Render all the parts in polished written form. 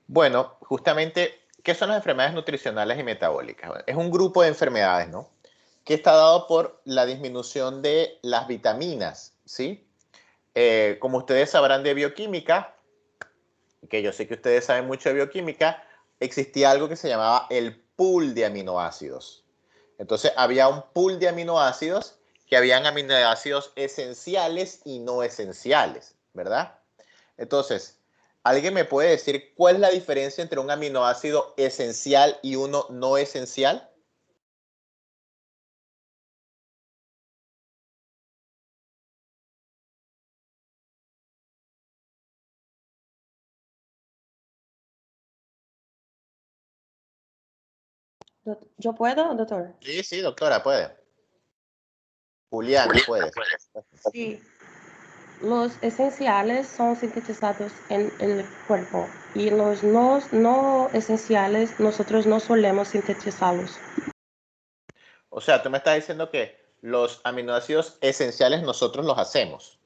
Bueno, justamente, ¿qué son las enfermedades nutricionales y metabólicas? Bueno, es un grupo de enfermedades, ¿no? Que está dado por la disminución de las vitaminas, ¿sí? Como ustedes sabrán de bioquímica, que yo sé que ustedes saben mucho de bioquímica, existía algo que se llamaba el pool de aminoácidos. Entonces, había un pool de aminoácidos que habían aminoácidos esenciales y no esenciales, ¿verdad? Entonces, ¿alguien me puede decir cuál es la diferencia entre un aminoácido esencial y uno no esencial? ¿Yo puedo, doctor? Sí, sí, doctora, puede. Juliana, puede. Sí. Los esenciales son sintetizados en el cuerpo y los no esenciales nosotros no solemos sintetizarlos. O sea, tú me estás diciendo que los aminoácidos esenciales nosotros los hacemos.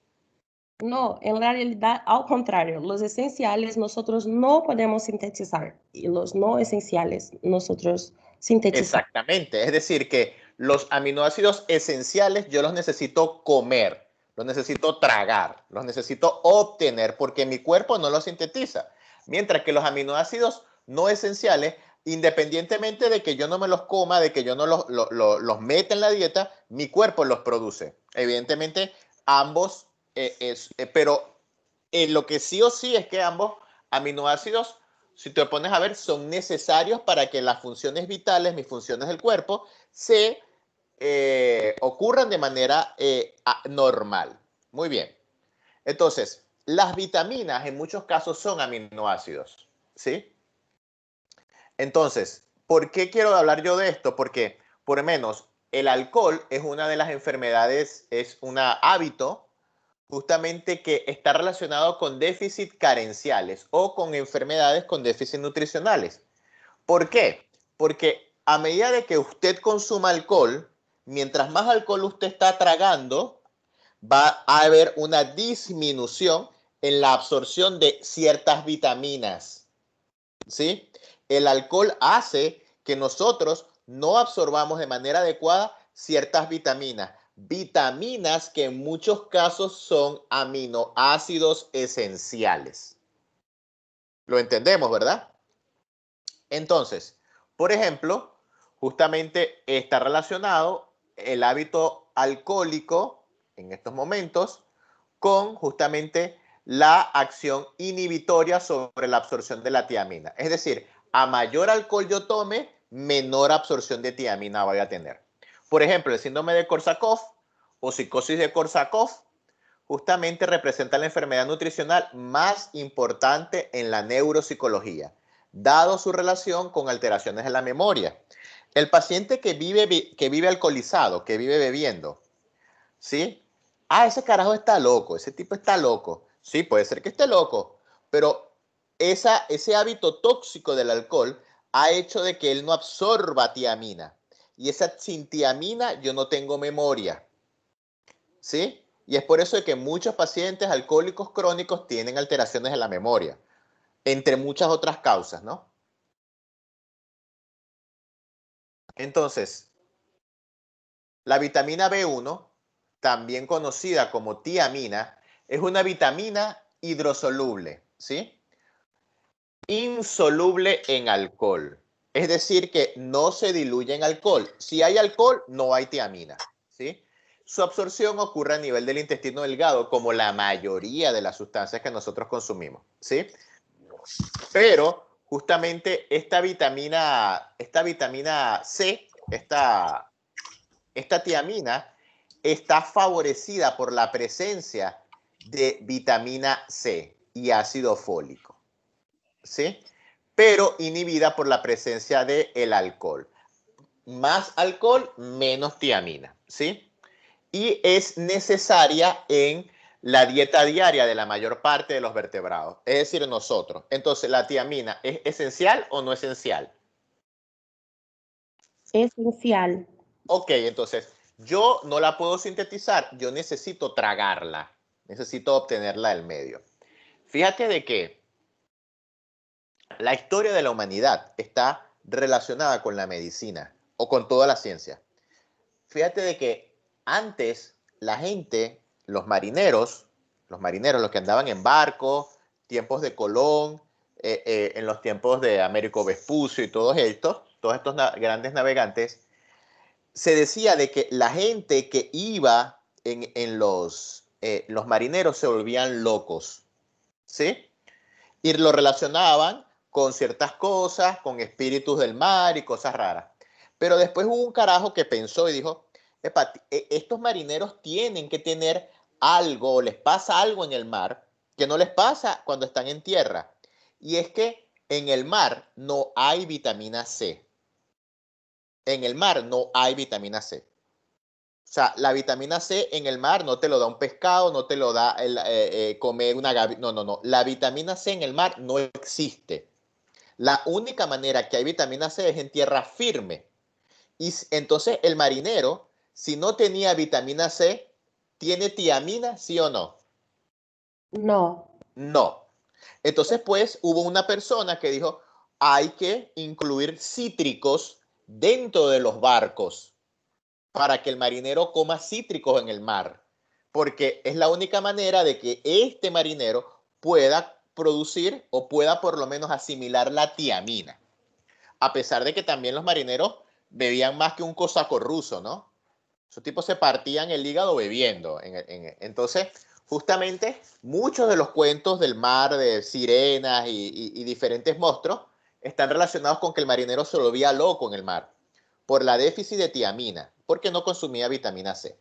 No, en realidad, al contrario, los esenciales nosotros no podemos sintetizar y los no esenciales nosotros sintetizamos. Exactamente. Es decir, que los aminoácidos esenciales yo los necesito comer, los necesito tragar, los necesito obtener porque mi cuerpo no los sintetiza. Mientras que los aminoácidos no esenciales, independientemente de que yo no me los coma, de que yo no los meta en la dieta, mi cuerpo los produce. Evidentemente, ambos, pero lo que sí o sí es que ambos aminoácidos, si te pones a ver, son necesarios para que las funciones vitales, mis funciones del cuerpo, se ocurran de manera normal. Muy bien. Entonces, las vitaminas en muchos casos son aminoácidos, ¿sí? Entonces, ¿por qué quiero hablar yo de esto? Porque, por lo menos, el alcohol es una de las enfermedades, es un hábito justamente que está relacionado con déficit carenciales o con enfermedades con déficit nutricionales. ¿Por qué? Porque a medida de que usted consuma alcohol, mientras más alcohol usted está tragando, va a haber una disminución en la absorción de ciertas vitaminas. ¿Sí? El alcohol hace que nosotros no absorbamos de manera adecuada ciertas vitaminas. Vitaminas que en muchos casos son aminoácidos esenciales. Lo entendemos, ¿verdad? Entonces, por ejemplo, justamente está relacionado el hábito alcohólico en estos momentos con justamente la acción inhibitoria sobre la absorción de la tiamina. Es decir, a mayor alcohol yo tome, menor absorción de tiamina voy a tener. Por ejemplo, el síndrome de Korsakoff o psicosis de Korsakoff justamente representa la enfermedad nutricional más importante en la neuropsicología, dado su relación con alteraciones de la memoria. El paciente que vive alcoholizado, que vive bebiendo, ¿sí? Ah, ese carajo está loco, ese tipo está loco. Sí, puede ser que esté loco, pero ese hábito tóxico del alcohol ha hecho de que él no absorba tiamina. Y esa sin tiamina yo no tengo memoria. ¿Sí? Y es por eso de que muchos pacientes alcohólicos crónicos tienen alteraciones de la memoria, entre muchas otras causas, ¿no? Entonces, la vitamina B1, también conocida como tiamina, es una vitamina hidrosoluble, ¿sí? Insoluble en alcohol. Es decir, que no se diluye en alcohol. Si hay alcohol, no hay tiamina, ¿sí? Su absorción ocurre a nivel del intestino delgado, como la mayoría de las sustancias que nosotros consumimos, ¿sí? Pero justamente esta vitamina C, esta tiamina, está favorecida por la presencia de vitamina C y ácido fólico, ¿sí? Pero inhibida por la presencia del alcohol. Más alcohol, menos tiamina, ¿sí? Y es necesaria en la dieta diaria de la mayor parte de los vertebrados, es decir, nosotros. Entonces, ¿la tiamina es esencial o no esencial? Esencial. Ok, entonces, yo no la puedo sintetizar, yo necesito tragarla, necesito obtenerla del medio. Fíjate de que la historia de la humanidad está relacionada con la medicina o con toda la ciencia. Fíjate de que antes la gente, los que andaban en barco, tiempos de Colón, en los tiempos de Américo Vespucio y todos estos grandes navegantes, se decía de que la gente que iba en los marineros se volvían locos, ¿sí? Y lo relacionaban con ciertas cosas, con espíritus del mar y cosas raras. Pero después hubo un carajo que pensó y dijo, estos marineros tienen que tener algo, o les pasa algo en el mar que no les pasa cuando están en tierra. Y es que en el mar no hay vitamina C. En el mar no hay vitamina C. O sea, la vitamina C en el mar no te lo da un pescado, no te lo da comer una gaviota. No, no, no. La vitamina C en el mar no existe. La única manera que hay vitamina C es en tierra firme. Y entonces el marinero, si no tenía vitamina C, ¿tiene tiamina, sí o no? No, No. Entonces, pues, hubo una persona que dijo, hay que incluir cítricos dentro de los barcos para que el marinero coma cítricos en el mar, porque es la única manera de que este marinero pueda producir o pueda por lo menos asimilar la tiamina, a pesar de que también los marineros bebían más que un cosaco ruso, ¿no? Esos tipos se partían el hígado bebiendo. Entonces, justamente, muchos de los cuentos del mar, de sirenas y diferentes monstruos, están relacionados con que el marinero se volvía loco en el mar por la déficit de tiamina, porque no consumía vitamina C.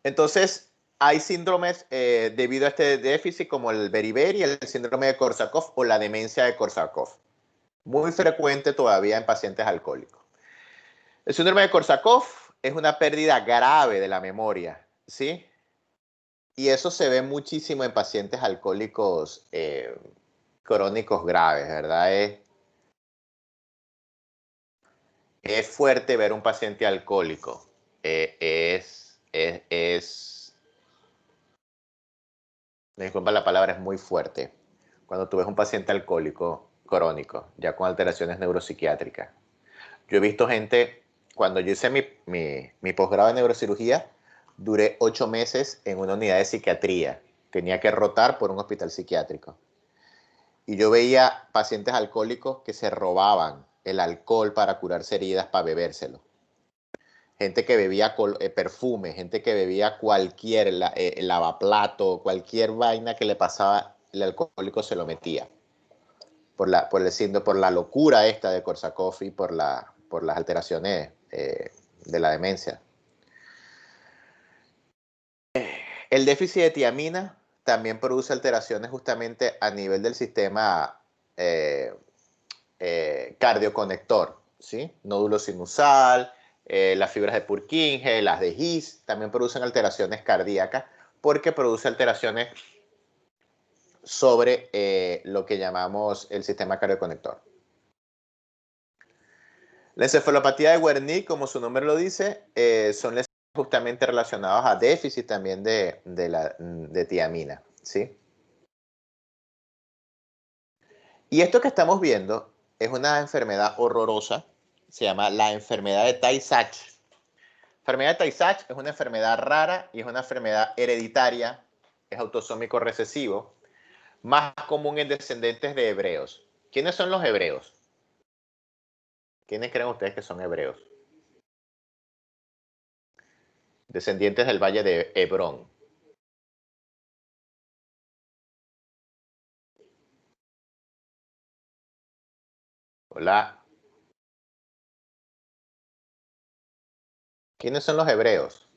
Entonces, hay síndromes debido a este déficit como el beriberi, el síndrome de Korsakoff o la demencia de Korsakoff. Muy frecuente todavía en pacientes alcohólicos. El síndrome de Korsakoff es una pérdida grave de la memoria, ¿sí? Y eso se ve muchísimo en pacientes alcohólicos crónicos graves, ¿verdad? Es fuerte ver un paciente alcohólico. Me disculpa la palabra, es muy fuerte. Cuando tú ves un paciente alcohólico crónico, ya con alteraciones neuropsiquiátricas. Yo he visto gente, cuando yo hice mi posgrado en neurocirugía, duré 8 meses en una unidad de psiquiatría. Tenía que rotar por un hospital psiquiátrico. Y yo veía pacientes alcohólicos que se robaban el alcohol para curarse heridas, para bebérselo. Gente que bebía perfume, gente que bebía cualquier lavaplato, cualquier vaina que le pasaba, el alcohólico se lo metía. Por la locura esta de Korsakoff y por las alteraciones de la demencia. El déficit de tiamina también produce alteraciones justamente a nivel del sistema cardioconector, ¿sí? Nódulo sinusal, las fibras de Purkinje, las de His, también producen alteraciones cardíacas porque produce alteraciones sobre lo que llamamos el sistema cardioconector. La encefalopatía de Wernicke, como su nombre lo dice, son lesiones justamente relacionadas a déficit también de tiamina, ¿sí? Y esto que estamos viendo es una enfermedad horrorosa, se llama la enfermedad de Tay-Sachs. La enfermedad de Tay-Sachs es una enfermedad rara y es una enfermedad hereditaria, es autosómico recesivo, más común en descendientes de hebreos. ¿Quiénes son los hebreos? ¿Quiénes creen ustedes que son hebreos? Descendientes del valle de Hebrón. Hola. ¿Quiénes son los hebreos?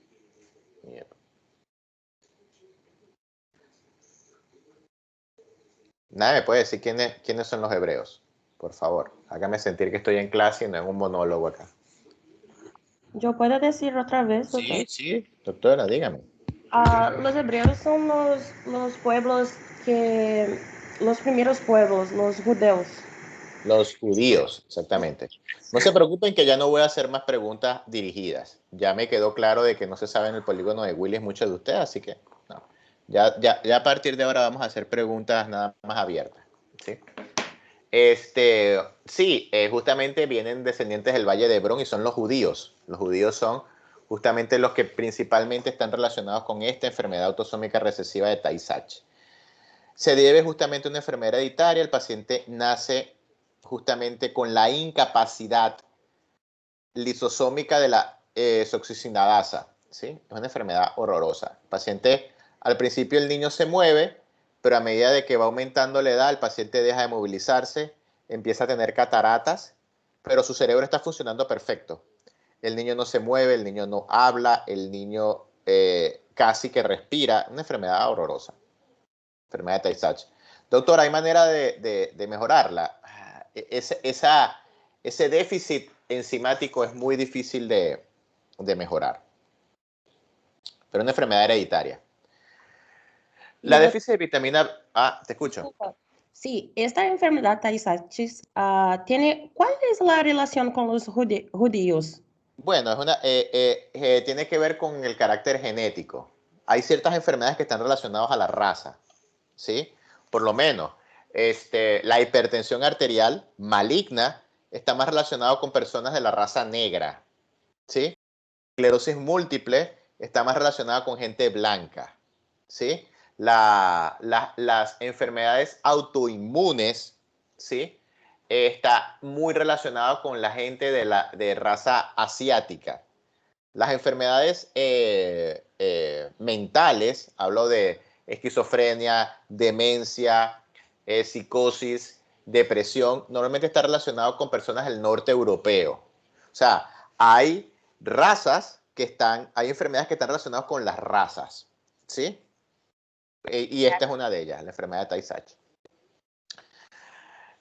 Nadie me puede decir quiénes son los hebreos. Por favor, hágame sentir que estoy en clase y no en un monólogo acá. ¿yo puedo decir otra vez, doctor? Sí, sí. Doctora, dígame. Los hebreos son los pueblos los primeros pueblos, los judeos. Los judíos, exactamente. No se preocupen que ya no voy a hacer más preguntas dirigidas. Ya me quedó claro de que no se sabe en el polígono de Willis mucho de ustedes, así que no. Ya a partir de ahora vamos a hacer preguntas nada más abiertas. ¿sí? Sí, justamente vienen descendientes del Valle de Hebrón y son los judíos. Los judíos son justamente los que principalmente están relacionados con esta enfermedad autosómica recesiva de Tay-Sachs. Se debe justamente a una enfermedad hereditaria. El paciente nace justamente con la incapacidad lisosómica de la succinadasa, ¿sí? Es una enfermedad horrorosa. El paciente, al principio el niño se mueve, pero a medida de que va aumentando la edad, el paciente deja de movilizarse, empieza a tener cataratas, pero su cerebro está funcionando perfecto. El niño no se mueve, el niño no habla, el niño casi que respira. Una enfermedad horrorosa. Enfermedad de Tay-Sachs. Doctor, ¿hay manera de mejorarla? Ese déficit enzimático es muy difícil de mejorar, pero es una enfermedad hereditaria. Y La déficit de vitamina A, te escucho. sí, esta enfermedad Tay-Sachs ¿cuál es la relación con los judíos? Bueno, tiene que ver con el carácter genético. Hay ciertas enfermedades que están relacionadas a la raza, ¿sí? Por lo menos, la hipertensión arterial maligna está más relacionada con personas de la raza negra, ¿sí? Esclerosis múltiple está más relacionada con gente blanca, ¿sí? Las enfermedades autoinmunes, ¿sí? Está muy relacionado con la gente de raza asiática. Las enfermedades mentales, hablo de esquizofrenia, demencia, psicosis, depresión, normalmente está relacionado con personas del norte europeo. O sea, hay hay enfermedades que están relacionadas con las razas, ¿sí? Y esta es una de ellas, la enfermedad de Tay-Sachs.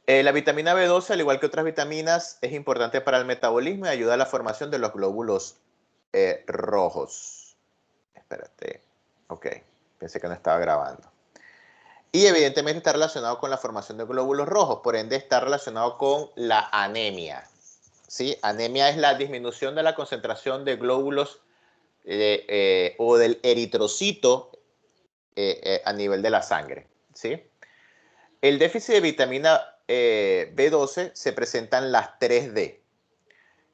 La vitamina B12, al igual que otras vitaminas, es importante para el metabolismo y ayuda a la formación de los glóbulos rojos. Espérate. Ok, pensé que no estaba grabando. Y evidentemente está relacionado con la formación de glóbulos rojos, por ende está relacionado con la anemia. ¿Sí? Anemia es la disminución de la concentración de glóbulos o del eritrocito a nivel de la sangre. ¿Sí? El déficit de vitamina B12 se presentan las 3D.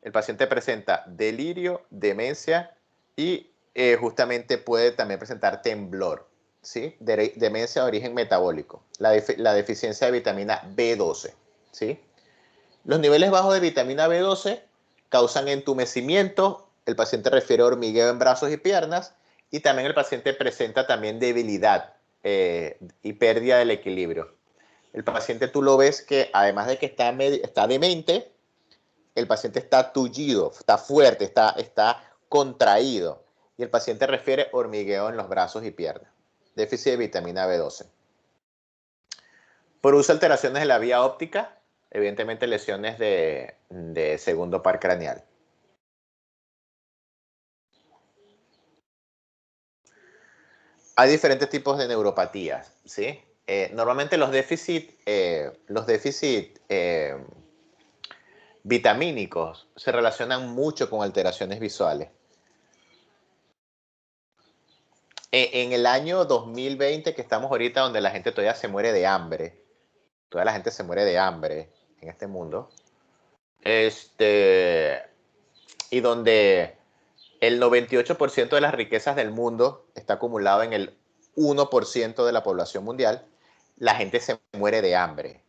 El paciente presenta delirio, demencia y justamente puede también presentar temblor, ¿sí? Demencia de origen metabólico, la deficiencia de vitamina B12, ¿sí? Los niveles bajos de vitamina B12 causan entumecimiento, el paciente refiere hormigueo en brazos y piernas y también el paciente presenta también debilidad y pérdida del equilibrio. El paciente tú lo ves que además de que está demente, el paciente está tullido, está fuerte, está contraído. Y el paciente refiere hormigueo en los brazos y piernas. Déficit de vitamina B12. Produce alteraciones de la vía óptica, evidentemente lesiones de segundo par craneal. Hay diferentes tipos de neuropatías, ¿sí? Normalmente los déficits vitamínicos se relacionan mucho con alteraciones visuales. En el año 2020 que estamos ahorita, donde la gente todavía se muere de hambre, toda la gente se muere de hambre en este mundo, y donde el 98% de las riquezas del mundo está acumulado en el 1% de la población mundial, la gente se muere de hambre.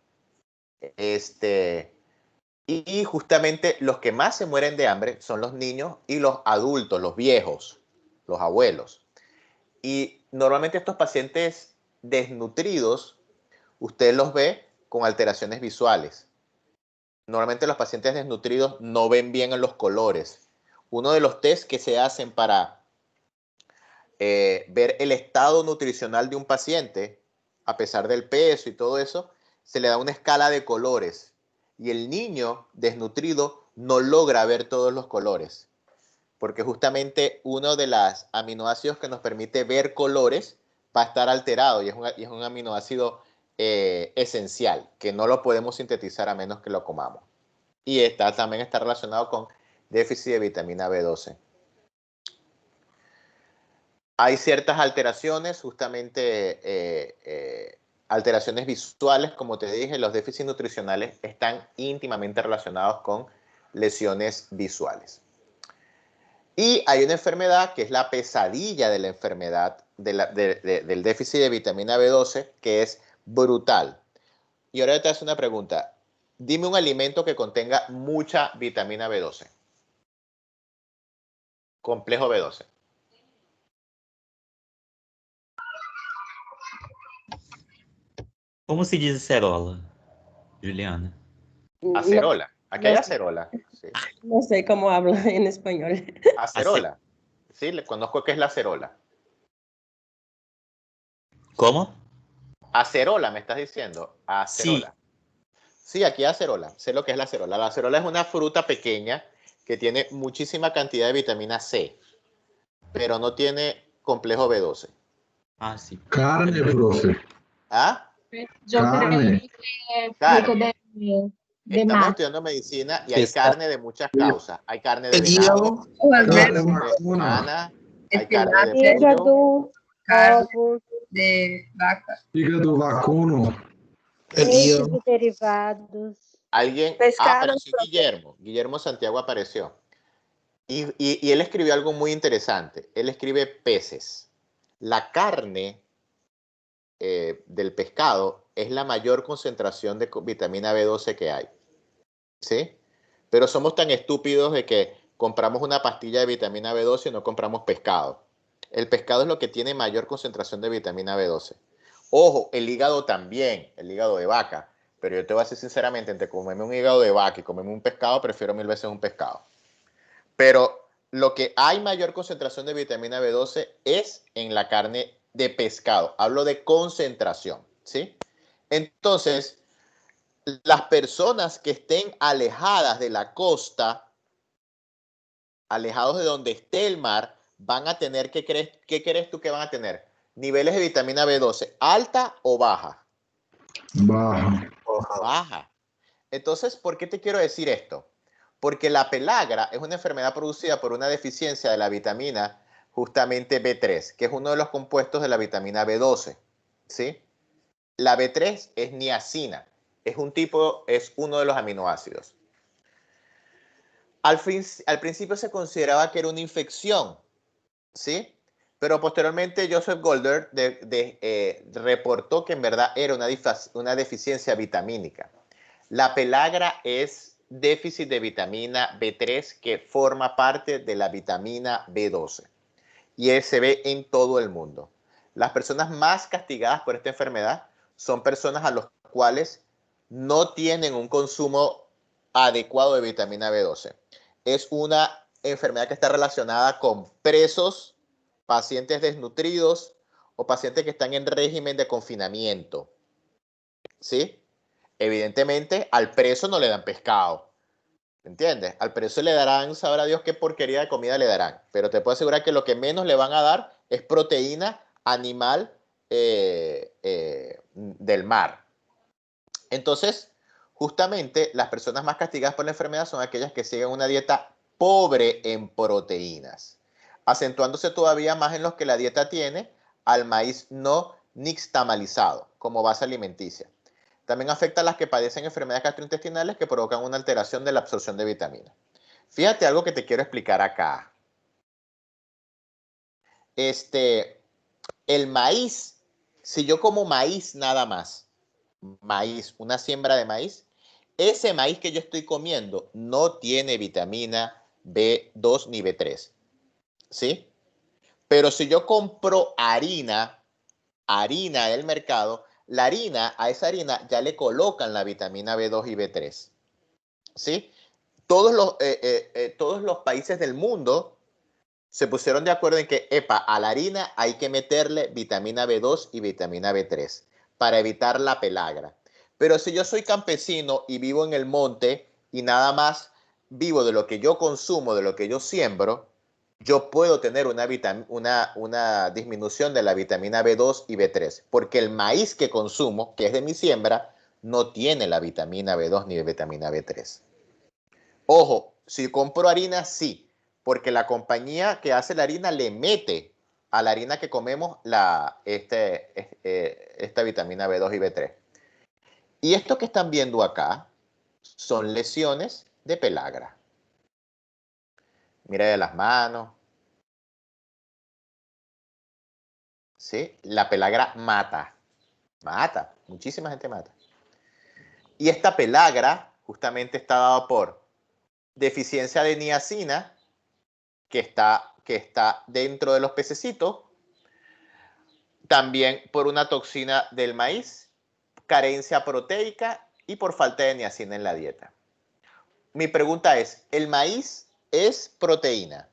Y justamente los que más se mueren de hambre son los niños y los adultos, los viejos, los abuelos. Y normalmente estos pacientes desnutridos, usted los ve con alteraciones visuales. Normalmente los pacientes desnutridos no ven bien en los colores. Uno de los tests que se hacen para ver el estado nutricional de un paciente, a pesar del peso y todo eso, se le da una escala de colores. Y el niño desnutrido no logra ver todos los colores, porque justamente uno de los aminoácidos que nos permite ver colores va a estar alterado y es un aminoácido esencial, que no lo podemos sintetizar a menos que lo comamos. Y también está relacionado con déficit de vitamina B12. Hay ciertas alteraciones justamente alteraciones visuales, como te dije, los déficits nutricionales están íntimamente relacionados con lesiones visuales. Y hay una enfermedad que es la pesadilla de la enfermedad del déficit de vitamina B12, que es brutal. Y ahora te hago una pregunta. Dime un alimento que contenga mucha vitamina B12. Complejo B12. Como se diz acerola, Juliana? No, Acerola. Aquí hay no, acerola. Sí. no sé cómo habla en español. Acerola. Sí, le conozco que es la acerola. Como? Acerola, me estás diciendo. Sí. Acerola. Sí, aquí hay acerola. Sé lo que es la acerola. La acerola es una fruta pequeña que tiene muchísima cantidad de vitamina C, pero no tiene complejo B12. Ah, sí. Carne, profe. ¿Ah? Yo Carne. creí que fruto Carne. de Estamos mar. estudiando medicina y hay Pescado. carne de muchas causas. Hay carne de venado, O hay às Carne vezes carne vacuna. humana, hay de carne de tilápia, pollo. Fígado, carne ovos, de vaca. Fígado vacuno. leite de derivados. Alguien, Pescado, apareció Guillermo. Guillermo Santiago apareció. Y él escribió algo muy interesante. Él escribe peces. La carne del pescado es la mayor concentración de vitamina B12 que hay. ¿Sí? Pero somos tan estúpidos de que compramos una pastilla de vitamina B12 y no compramos pescado. El pescado es lo que tiene mayor concentración de vitamina B12. Ojo, el hígado también, el hígado de vaca. Pero yo te voy a decir sinceramente, entre comerme un hígado de vaca y comerme un pescado, prefiero 1000 veces un pescado. Pero lo que hay mayor concentración de vitamina B12 es en la carne de pescado. Hablo de concentración, ¿sí? Entonces, las personas que estén alejadas de la costa, alejados de donde esté el mar, van a tener, ¿qué crees tú que van a tener? Niveles de vitamina B12, ¿alta o baja? Baja. Baja. Entonces, ¿por qué te quiero decir esto? Porque la pelagra es una enfermedad producida por una deficiencia de la vitamina justamente B3, que es uno de los compuestos de la vitamina B12, ¿sí? La B3 es niacina, es uno de los aminoácidos. Al principio se consideraba que era una infección, ¿sí? Pero posteriormente Joseph Goldberg reportó que en verdad era una deficiencia vitamínica. La pelagra es déficit de vitamina B3 que forma parte de la vitamina B12 y se ve en todo el mundo. Las personas más castigadas por esta enfermedad son personas a los cuales no tienen un consumo adecuado de vitamina B12. Es una enfermedad que está relacionada con presos, pacientes desnutridos o pacientes que están en régimen de confinamiento. ¿Sí? Evidentemente, al preso no le dan pescado. ¿Entiendes? Al preso le darán, sabrá Dios qué porquería de comida le darán. Pero te puedo asegurar que lo que menos le van a dar es proteína animal del mar. Entonces, justamente las personas más castigadas por la enfermedad son aquellas que siguen una dieta pobre en proteínas, acentuándose todavía más en los que la dieta tiene al maíz no nixtamalizado como base alimenticia. También afecta a las que padecen enfermedades gastrointestinales que provocan una alteración de la absorción de vitaminas. Fíjate algo que te quiero explicar acá. El maíz, si yo como maíz nada más, maíz, una siembra de maíz, ese maíz que yo estoy comiendo no tiene vitamina B2 ni B3, ¿sí? Pero si yo compro harina del mercado, a esa harina ya le colocan la vitamina B2 y B3, ¿sí? Todos los países del mundo se pusieron de acuerdo en que, a la harina hay que meterle vitamina B2 y vitamina B3 para evitar la pelagra. Pero si yo soy campesino y vivo en el monte y nada más vivo de lo que yo consumo, de lo que yo siembro, yo puedo tener una disminución de la vitamina B2 y B3, porque el maíz que consumo, que es de mi siembra, no tiene la vitamina B2 ni la vitamina B3. Ojo, si compro harina, sí, porque la compañía que hace la harina le mete a la harina que comemos esta vitamina B2 y B3. Y esto que están viendo acá son lesiones de pelagra. Mira de las manos. ¿Sí? La pelagra mata. Mata. Muchísima gente mata. Y esta pelagra justamente está dada por deficiencia de niacina, que está dentro de los pececitos. También por una toxina del maíz, carencia proteica y por falta de niacina en la dieta. Mi pregunta es, ¿el maíz es proteína?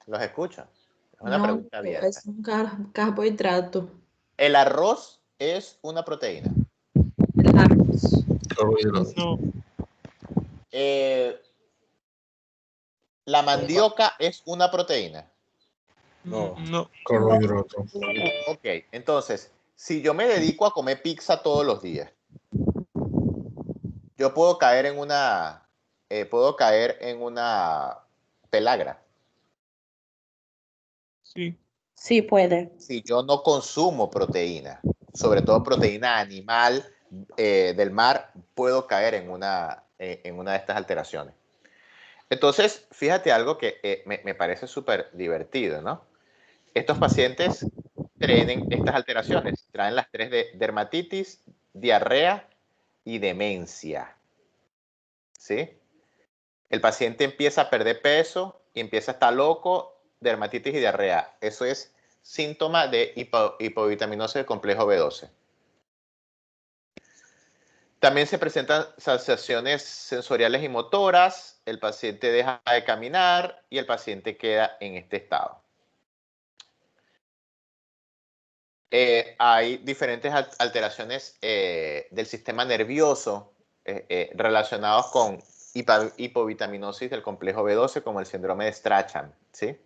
¿Los escucho? Es una No, pregunta abierta. es un carbohidrato. ¿El arroz es una proteína? El arroz. Carbohidrato. ¿La mandioca es una proteína? No. No. Carbohidrato. Ok, entonces, si yo me dedico a comer pizza todos los días, yo puedo caer en una pelagra. Sí. Sí, puede. Si yo no consumo proteína, sobre todo proteína animal del mar, puedo caer en una de estas alteraciones. Entonces, fíjate algo que me parece súper divertido, ¿no? Estos pacientes tienen estas alteraciones, traen las tres de dermatitis, diarrea y demencia, ¿sí? El paciente empieza a perder peso y empieza a estar loco, dermatitis y diarrea. Eso es síntoma de hipovitaminosis del complejo B12. También se presentan sensaciones sensoriales y motoras, el paciente deja de caminar y el paciente queda en este estado. Hay diferentes alteraciones del sistema nervioso relacionados con hipovitaminosis del complejo B12, como el síndrome de Strachan, ¿sí?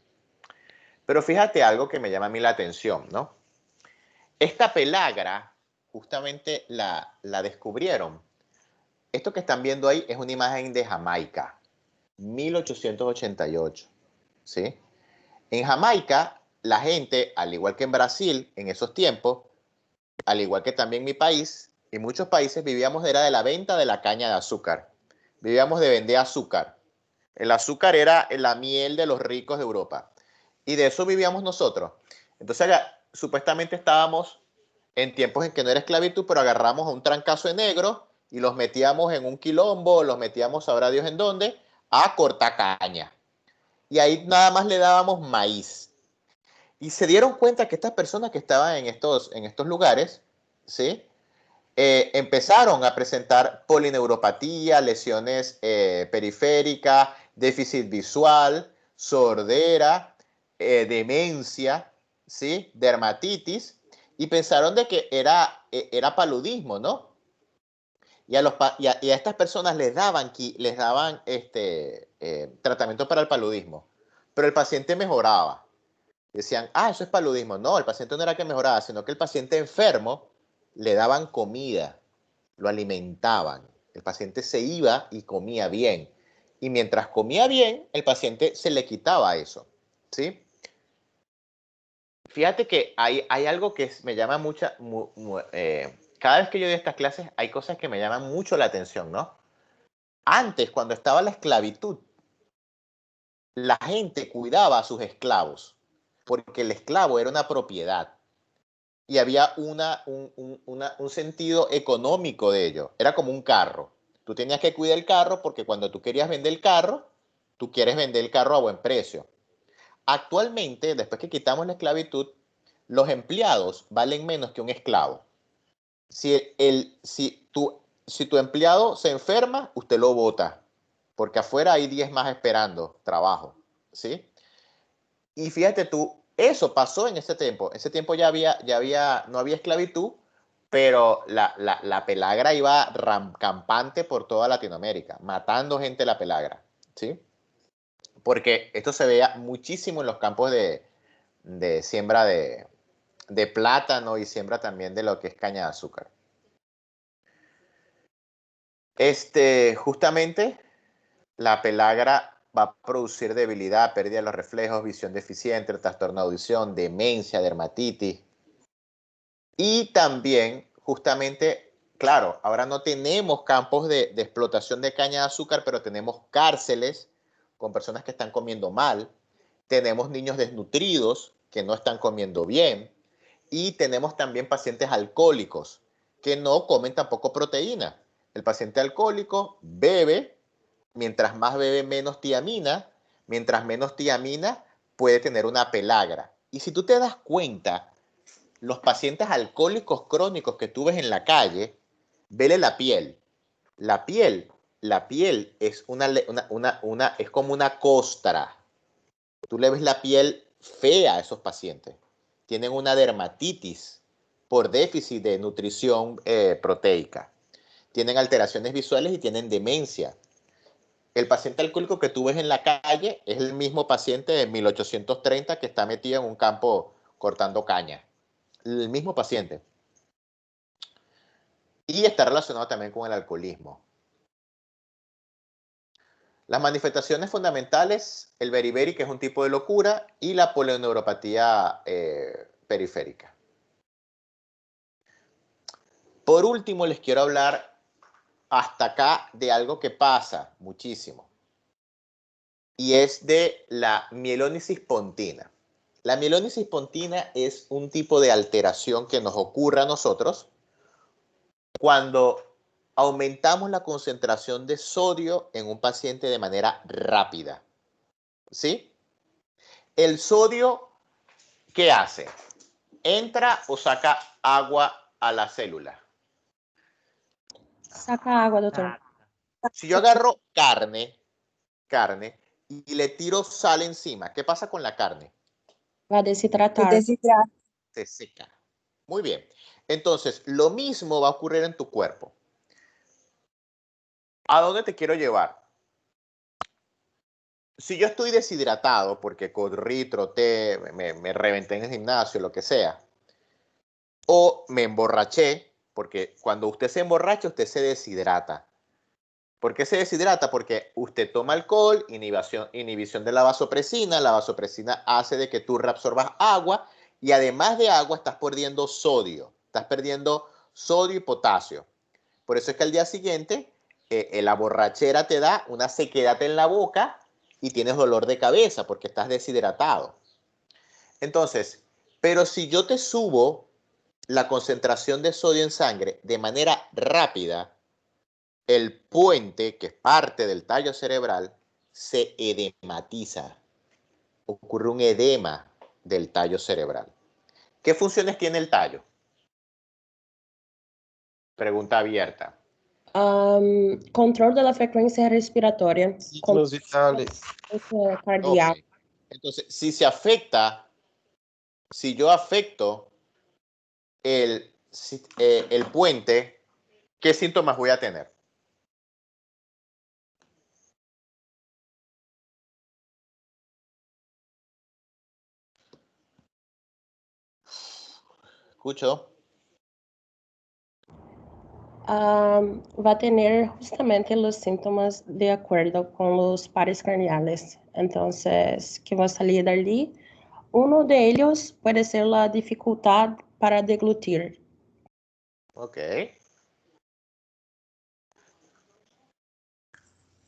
Pero fíjate algo que me llama a mí la atención, ¿no? Esta pelagra justamente la descubrieron. Esto que están viendo ahí es una imagen de Jamaica, 1888, ¿sí? En Jamaica, la gente, al igual que en Brasil, en esos tiempos, al igual que también mi país, y muchos países vivíamos de la venta de la caña de azúcar. Vivíamos de vender azúcar. El azúcar era la miel de los ricos de Europa. Y de eso vivíamos nosotros. Entonces, supuestamente estábamos en tiempos en que no era esclavitud, pero agarramos a un trancazo de negro y los metíamos en un quilombo, los metíamos, sabrá Dios en dónde, a cortar caña. Y ahí nada más le dábamos maíz. Y se dieron cuenta que estas personas que estaban en estos lugares, ¿sí? Empezaron a presentar polineuropatía, lesiones periféricas, déficit visual, sordera, demencia, ¿sí? Dermatitis, y pensaron de que era paludismo, ¿no? Y a estas personas les daban tratamiento para el paludismo, pero el paciente mejoraba. Decían, eso es paludismo. No, el paciente no era que mejoraba, sino que el paciente enfermo le daban comida, lo alimentaban. El paciente se iba y comía bien. Y mientras comía bien, el paciente se le quitaba eso, ¿sí? Fíjate que hay algo que me llama cada vez que yo doy estas clases, hay cosas que me llaman mucho la atención, ¿no? Antes, cuando estaba la esclavitud, la gente cuidaba a sus esclavos, porque el esclavo era una propiedad. Y había un sentido económico de ello. Era como un carro. Tú tenías que cuidar el carro porque cuando tú querías vender el carro, tú quieres vender el carro a buen precio. Actualmente, después que quitamos la esclavitud, los empleados valen menos que un esclavo. Si tu empleado se enferma, usted lo bota, porque afuera hay 10 más esperando trabajo, ¿sí? Y fíjate tú, eso pasó en ese tiempo. En ese tiempo no había esclavitud, pero la pelagra iba campante por toda Latinoamérica, matando gente la pelagra, ¿sí? Porque esto se veía muchísimo en los campos de siembra de plátano y siembra también de lo que es caña de azúcar. Justamente la pelagra va a producir debilidad, pérdida de los reflejos, visión deficiente, trastorno de audición, demencia, dermatitis. Y también, justamente, claro, ahora no tenemos campos de explotación de caña de azúcar, pero tenemos cárceles con personas que están comiendo mal, tenemos niños desnutridos que no están comiendo bien y tenemos también pacientes alcohólicos que no comen tampoco proteína. El paciente alcohólico bebe, mientras más bebe menos tiamina, mientras menos tiamina puede tener una pelagra. Y si tú te das cuenta, los pacientes alcohólicos crónicos que tú ves en la calle, vele la piel. La piel, la piel es, es como una costra. Tú le ves la piel fea a esos pacientes. Tienen una dermatitis por déficit de nutrición proteica. Tienen alteraciones visuales y tienen demencia. El paciente alcohólico que tú ves en la calle es el mismo paciente de 1830 que está metido en un campo cortando caña. El mismo paciente. Y está relacionado también con el alcoholismo. Las manifestaciones fundamentales, el beriberi, que es un tipo de locura, y la polineuropatía periférica. Por último, les quiero hablar hasta acá de algo que pasa muchísimo, y es de la mielónisis pontina. La mielónisis pontina es un tipo de alteración que nos ocurre a nosotros cuando aumentamos la concentración de sodio en un paciente de manera rápida. ¿Sí? El sodio, ¿qué hace? ¿Entra o saca agua a la célula? Saca agua, doctor. Si yo agarro carne y le tiro sal encima, ¿qué pasa con la carne? Va a deshidratar. Se seca. Muy bien. Entonces, lo mismo va a ocurrir en tu cuerpo. ¿A dónde te quiero llevar? Si yo estoy deshidratado porque corrí, troté, me reventé en el gimnasio, lo que sea, o me emborraché, porque cuando usted se emborracha, usted se deshidrata. ¿Por qué se deshidrata? Porque usted toma alcohol, inhibición de la vasopresina hace de que tú reabsorbas agua y además de agua estás perdiendo sodio y potasio. Por eso es que al día siguiente la borrachera te da una sequedad en la boca y tienes dolor de cabeza porque estás deshidratado. Entonces, pero si yo te subo la concentración de sodio en sangre de manera rápida, el puente, que es parte del tallo cerebral, se edematiza. Ocurre un edema del tallo cerebral. ¿Qué funciones tiene el tallo? Pregunta abierta. Control de la frecuencia respiratoria. Ciclos vitales. Cardíaco. Okay. Entonces, si yo afecto el puente, ¿qué síntomas voy a tener? Escucho. Va a tener justamente los síntomas de acuerdo con los pares craneales. Entonces, que va a salir de allí. Uno de ellos puede ser la dificultad para deglutir. Ok.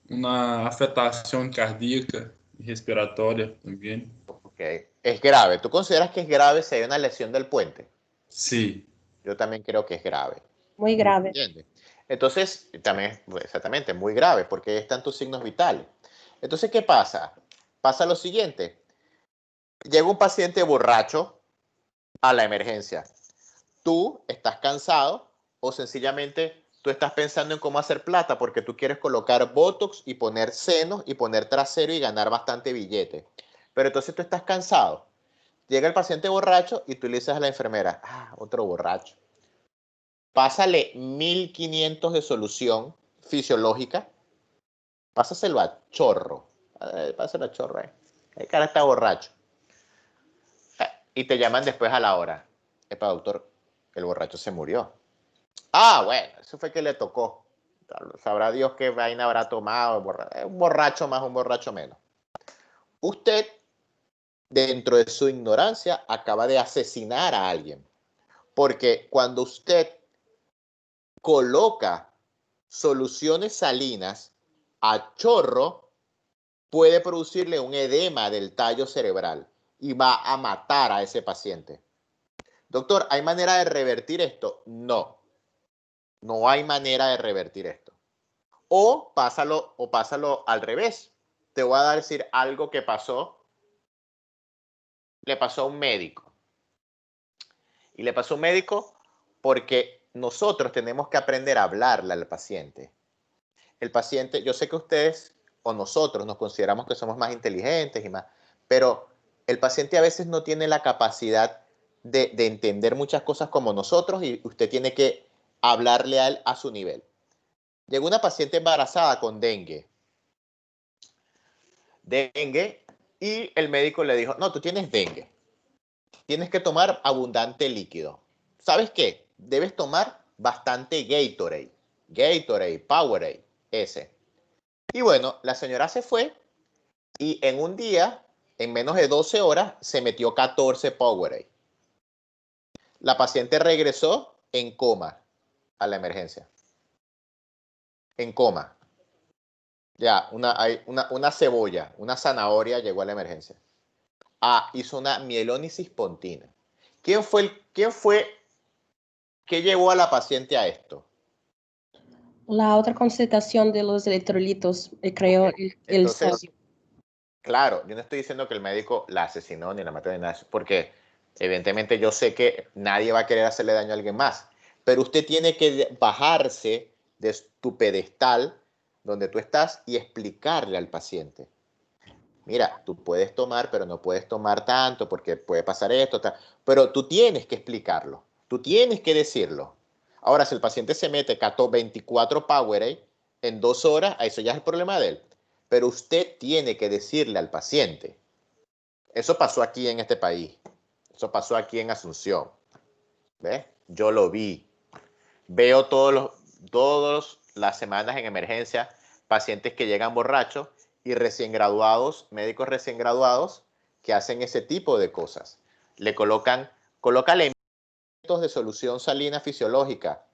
Una afetación cardíaca y respiratoria también. Ok. Es grave. ¿Tú consideras que es grave si hay una lesión del puente? Sí. Yo también creo que es grave. Muy grave. ¿Entiendes? Entonces, también, exactamente, muy grave, porque están tus signos vitales. Entonces, ¿qué pasa? Pasa lo siguiente. Llega un paciente borracho a la emergencia. Tú estás cansado o sencillamente tú estás pensando en cómo hacer plata porque tú quieres colocar botox y poner senos y poner trasero y ganar bastante billete. Pero entonces tú estás cansado. Llega el paciente borracho y tú le dices a la enfermera, otro borracho. Pásale 1500 de solución fisiológica, pásaselo a chorro. Pásalo a chorro, El cara está borracho. Y te llaman después a la hora. Epa, doctor, el borracho se murió. Bueno, eso fue que le tocó. Sabrá Dios qué vaina habrá tomado, un borracho más, un borracho menos. Usted, dentro de su ignorancia, acaba de asesinar a alguien. Porque cuando usted coloca soluciones salinas a chorro, puede producirle un edema del tallo cerebral y va a matar a ese paciente. Doctor, ¿hay manera de revertir esto? No, no hay manera de revertir esto. O pásalo al revés. Te voy a decir algo que le pasó a un médico. Y le pasó a un médico porque nosotros tenemos que aprender a hablarle al paciente. El paciente, yo sé que ustedes o nosotros nos consideramos que somos más inteligentes y más, pero el paciente a veces no tiene la capacidad de entender muchas cosas como nosotros y usted tiene que hablarle a él a su nivel. Llegó una paciente embarazada con dengue. Y el médico le dijo, no, tú tienes dengue. Tienes que tomar abundante líquido. ¿Sabes qué? Debes tomar bastante Gatorade. Gatorade, Powerade, ese. Y bueno, la señora se fue y en un día, en menos de 12 horas, se metió 14 Powerade. La paciente regresó en coma a la emergencia. En coma. Ya, una cebolla, una zanahoria llegó a la emergencia. Hizo una mielónisis pontina. ¿Quién fue que llevó a la paciente a esto? La otra concentración de los electrolitos, creo, el Entonces, sodio. claro, yo no estoy diciendo que el médico la asesinó ni la mató ni nada de eso, porque evidentemente yo sé que nadie va a querer hacerle daño a alguien más, pero usted tiene que bajarse de tu pedestal donde tú estás y explicarle al paciente. Mira, tú puedes tomar, pero no puedes tomar tanto porque puede pasar esto, tal. Pero tú tienes que explicarlo, tú tienes que decirlo. Ahora, si el paciente se mete 24 Powerade en 2 horas, eso ya es el problema de él. Pero usted tiene que decirle al paciente. Eso pasó aquí en este país. Eso pasó aquí en Asunción. ¿Ves? Yo lo vi. Veo todas las semanas en emergencia pacientes que llegan borrachos y recién graduados, médicos recién graduados, que hacen ese tipo de cosas. Colócale de solución salina fisiológica,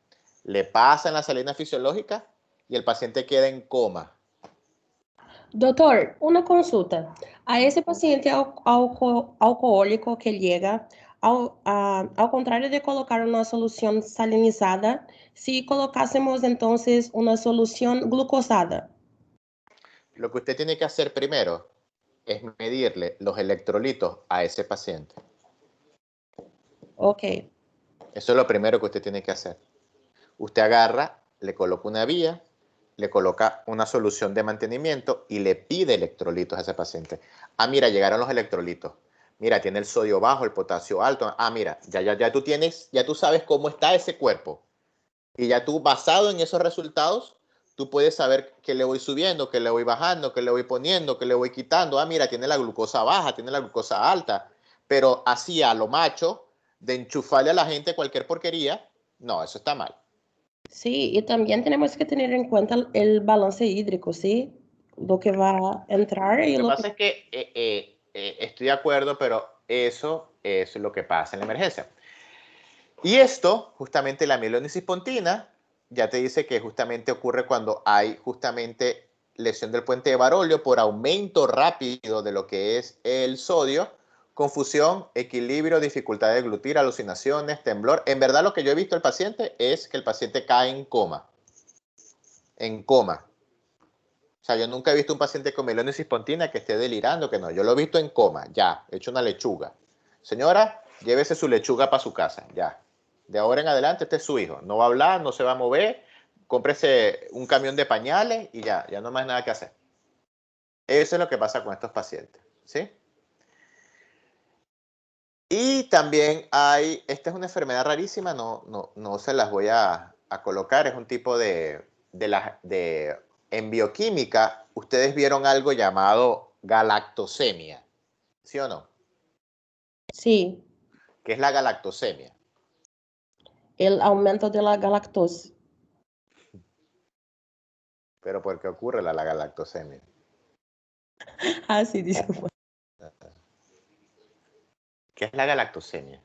le pasan la salina fisiológica y el paciente queda en coma. Doutor, una consulta. A ese paciente alcohólico que llega, ao contrário de colocar uma solução salinizada, se colocássemos entonces uma solução glucosada. Lo que usted tiene que hacer primero es medirle los electrolitos a ese paciente. Ok. Eso es lo primero que usted tiene que hacer. Usted agarra, le coloca una vía, le coloca una solución de mantenimiento y le pide electrolitos a ese paciente. Mira, llegaron los electrolitos. Mira, tiene el sodio bajo, el potasio alto. Mira, ya tú sabes cómo está ese cuerpo. Y ya tú, basado en esos resultados, tú puedes saber qué le voy subiendo, qué le voy bajando, qué le voy poniendo, qué le voy quitando. Mira, tiene la glucosa baja, tiene la glucosa alta. Pero así a lo macho, de enchufarle a la gente cualquier porquería, no, eso está mal. Sí, y también tenemos que tener en cuenta el balance hídrico, ¿sí? Lo que va a entrar y Lo que lo pasa es que estoy de acuerdo, pero eso es lo que pasa en la emergencia. Y esto, justamente la mielónisis pontina, ya te dice que justamente ocurre cuando hay justamente lesión del puente de Barolio por aumento rápido de lo que es el sodio, confusión, equilibrio, dificultad de deglutir, alucinaciones, temblor. En verdad lo que yo he visto del paciente es que el paciente cae en coma. En coma. O sea, yo nunca he visto un paciente con mielónisis pontina que esté delirando, que no. Yo lo he visto en coma, ya, he hecho una lechuga. Señora, llévese su lechuga para su casa, ya. De ahora en adelante, este es su hijo. No va a hablar, no se va a mover. Cómprese un camión de pañales y ya, ya no hay más nada que hacer. Eso es lo que pasa con estos pacientes, ¿sí? Y también esta es una enfermedad rarísima, no se las voy a colocar, es un tipo en bioquímica, ustedes vieron algo llamado galactosemia, ¿sí o no? Sí, ¿Qué es la galactosemia? el aumento de la galactosa. Pero ¿por qué ocurre la galactosemia? Ah, sí, disculpa. ¿Qué es la galactosemia?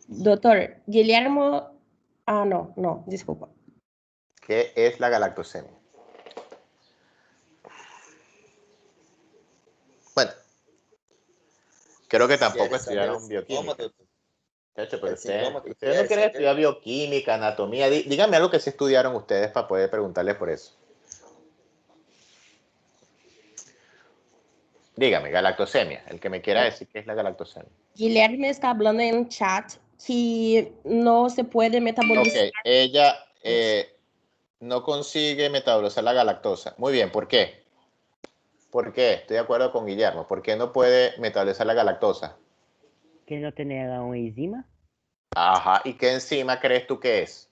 Doctor, Guillermo... Ah, no, disculpa. ¿Qué es la galactosemia? Bueno, creo que tampoco estudiaron bioquímica. Chacho, pero ustedes no quieren estudiar bioquímica, anatomía. Díganme algo que sí estudiaron ustedes para poder preguntarles por eso. Dígame, galactosemia. El que me quiera decir qué es la galactosemia. Guilherme está hablando en chat que no se puede metabolizar. Ok, ella no consigue metabolizar la galactosa. Muy bien, ¿por qué? ¿Por qué? Estoy de acuerdo con Guillermo. ¿Por qué no puede metabolizar la galactosa? Que no tenía una enzima. Ajá, ¿y qué enzima crees tú que es?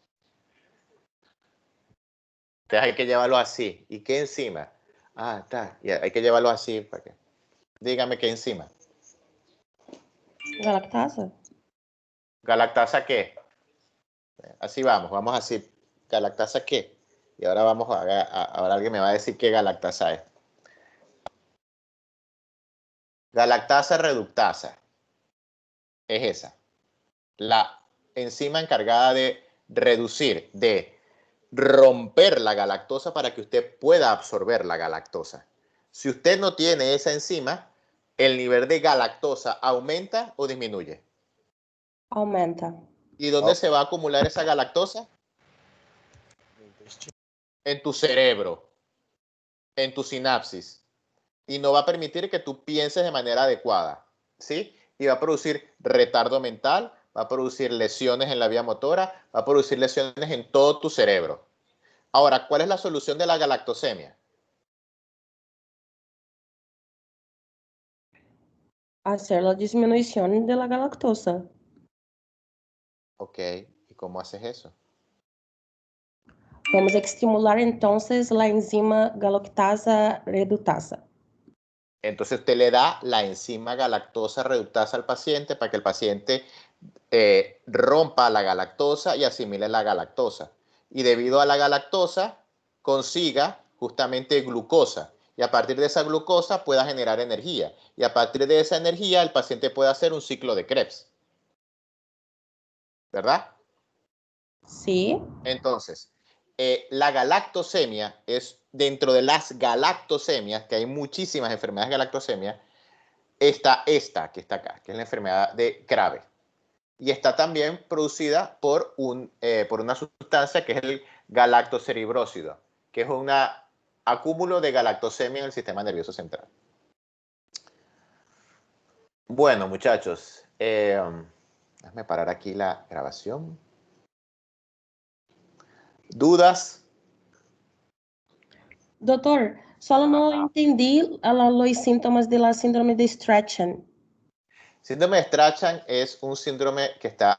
Entonces hay que llevarlo así. ¿Y qué enzima? Ah, está. Ya, hay que llevarlo así. ¿Para qué? Dígame qué enzima. Galactasa? ¿Galactasa qué? Así vamos así. ¿Galactasa qué? Y ahora ahora alguien me va a decir qué galactasa es. Galactasa reductasa. Es esa. La enzima encargada de reducir, de romper la galactosa para que usted pueda absorber la galactosa. Si usted no tiene esa enzima, el nivel de galactosa aumenta o disminuye. Aumenta. ¿Y dónde se va a acumular esa galactosa? En tu cerebro, en tu sinapsis. Y no va a permitir que tú pienses de manera adecuada, ¿sí? Y va a producir retardo mental, va a producir lesiones en la vía motora, va a producir lesiones en todo tu cerebro. Ahora, ¿cuál es la solución de la galactosemia? Hacer la disminución de la galactosa. Ok, ¿y cómo haces eso? Vamos a estimular entonces la enzima galactasa reductasa. Entonces usted le da la enzima galactosa reductasa al paciente para que el paciente rompa la galactosa y asimile la galactosa. Y debido a la galactosa, consiga justamente glucosa. Y a partir de esa glucosa pueda generar energía. Y a partir de esa energía el paciente puede hacer un ciclo de Krebs. ¿Verdad? Sí. Entonces, la galactosemia es dentro de las galactosemias, que hay muchísimas enfermedades de galactosemia, está esta que está acá, que es la enfermedad de Krabbe. Y está también producida por una sustancia que es el galactocerebrósido, que es un acúmulo de galactosemia en el sistema nervioso central. Bueno, muchachos, déjame parar aquí la grabación. ¿Dudas? Doutor, só não entendi os síntomas da síndrome de Strachan. Síndrome de Strachan es un síndrome que está